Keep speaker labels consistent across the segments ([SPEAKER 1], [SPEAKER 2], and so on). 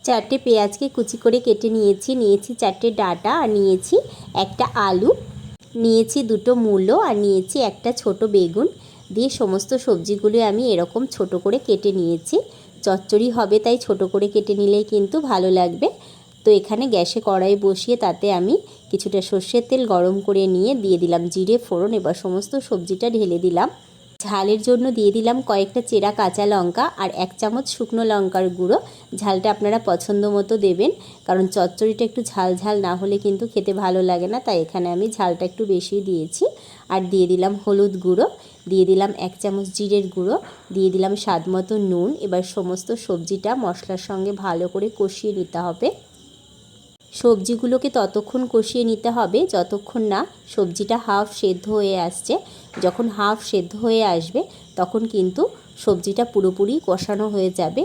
[SPEAKER 1] চারটে পেঁয়াজকে কুচি করে কেটে নিয়েছি চারটে ডাঁটা, আর নিয়েছি একটা আলু, নিয়েছি দুটো মূলো, আর নিয়েছি একটা ছোট বেগুন। দিয়ে সমস্ত সবজিগুলো আমি এরকম ছোট করে কেটে নিয়েছি। চচ্চড়ি হবে তাই ছোট করে কেটে নিলেই কিন্তু ভালো লাগবে। তো এখানে গ্যাসে কড়াই বসিয়ে তাতে আমি কিছুটা সর্ষের তেল গরম করে নিয়ে দিয়ে দিলাম জিরে ফোড়ন। এবার সমস্ত সবজিটা ঢেলে দিলাম। ঝালের জন্য দিয়ে দিলাম কয়েকটা চেরা কাঁচা লঙ্কা আর 1 চামচ শুকনো লঙ্কার গুঁড়ো। ঝালটা আপনারা পছন্দ মতো দেবেন, কারণ চচ্চড়িটা একটু ঝাল ঝাল না হলে কিন্তু খেতে ভালো লাগে না, তাই এখানে আমি ঝালটা একটু বেশি দিয়েছি। আর দিয়ে দিলাম হলুদ গুঁড়ো, দিয়ে দিলাম 1 চামচ জিরের গুঁড়ো, দিয়ে দিলাম স্বাদ মতো নুন। এবার সমস্ত সবজিটা মশলার সঙ্গে ভালো করে কষিয়ে নিতে হবে। সবজিগুলোকে ততক্ষণ কষিয়ে নিতে হবে যতক্ষণ না সবজিটা হাফ সেদ্ধ হয়ে আসছে। যখন হাফ সেদ্ধ হয়ে আসবে তখন কিন্তু সবজিটা পুরোপুরি কষানো হয়ে যাবে।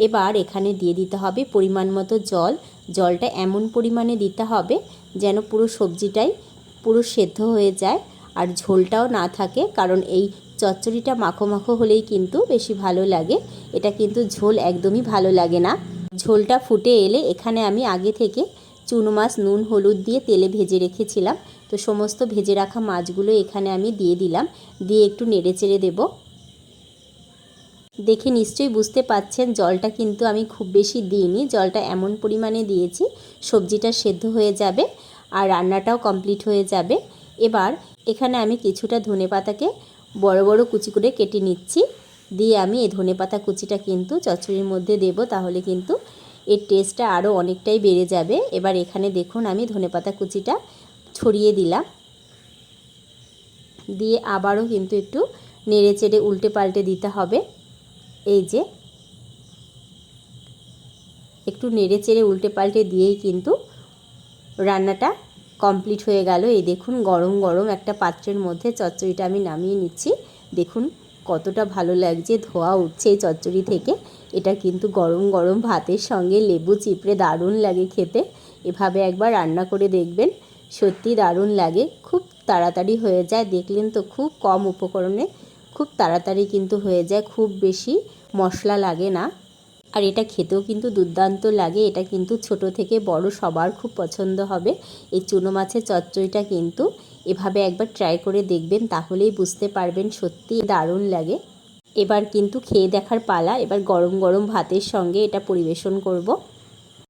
[SPEAKER 1] এবার এখানে দিয়ে দিতে হবে পরিমাণ মতো জল। জলটা এমন পরিমাণে দিতে হবে যেন পুরো সবজিটাই পুরো সেদ্ধ হয়ে যায় আর ঝোলটাও না থাকে, কারণ এই চচ্চড়িটা মাখো মাখো হলেই কিন্তু বেশি ভালো লাগে। এটা কিন্তু ঝোল একদমই ভালো লাগে না। ঝোলটা ফুটে এলে এখানে আমি আগে থেকে চুনো মাছ নুন হলুদ দিয়ে তেলে ভেজে রেখেছিলাম। তো সমস্ত ভেজে রাখা মাছগুলো এখানে আমি দিয়ে দিলাম, দিয়ে একটু নেড়ে চেড়ে দেবো। দেখে নিশ্চয়ই বুঝতে পাচ্ছেন জলটা কিন্তু আমি খুব বেশি দিইনি, জলটা এমন পরিমাণে দিয়েছি সবজিটা সেদ্ধ হয়ে যাবে আর রান্নাটাও কমপ্লিট হয়ে যাবে। এবার এখানে আমি কিছুটা ধনেপাতাকে বড় বড় কুচি করে কেটে নিচ্ছি, দিয়ে আমি এই ধনেপাতা কুচিটা কিন্তু চচ্চড়ির মধ্যে দেব, তাহলে কিন্তু এর টেস্টটা আরও অনেকটাই বেড়ে যাবে। এবার এখানে দেখুন আমি ধনেপাতা কুচিটা ছড়িয়ে দিলাম, দিয়ে আবারও কিন্তু একটু নেড়ে চেড়ে উল্টে পাল্টে দিতে হবে। এই যে একটু নেড়ে চেড়ে উল্টে পাল্টে দিয়েই কিন্তু রান্নাটা কমপ্লিট হয়ে গেল। এই দেখুন গরম গরম একটা পাত্রের মধ্যে চচ্চড়িটা আমি নামিয়ে নিচ্ছি। দেখুন কতটা ভালো লাগছে, ধোয়া উঠছে এই চচ্চড়ি থেকে। এটা কিন্তু গরম গরম ভাতের সঙ্গে লেবু চিপড়ে দারুণ লাগে খেতে। এভাবে একবার রান্না করে দেখবেন, সত্যি দারুণ লাগে। খুব তাড়াতাড়ি হয়ে যায়, দেখলেন তো খুব কম উপকরণে খুব তাড়াতাড়ি কিন্তু হয়ে যায়, খুব বেশি মশলা লাগে না। আর এটা খেতেও কিন্তু দুর্দান্ত লাগে। এটা কিন্তু ছোট থেকে বড় সবার খুব পছন্দ হবে। এই চুনো মাছের চচ্চড়িটা কিন্তু এভাবে একবার ট্রাই করে দেখবেন, তাহলেই বুঝতে পারবেন সত্যি দারুণ লাগে। এবার কিন্তু খেয়ে দেখার পালা। এবার গরম গরম ভাতের সঙ্গে এটা পরিবেশন করব।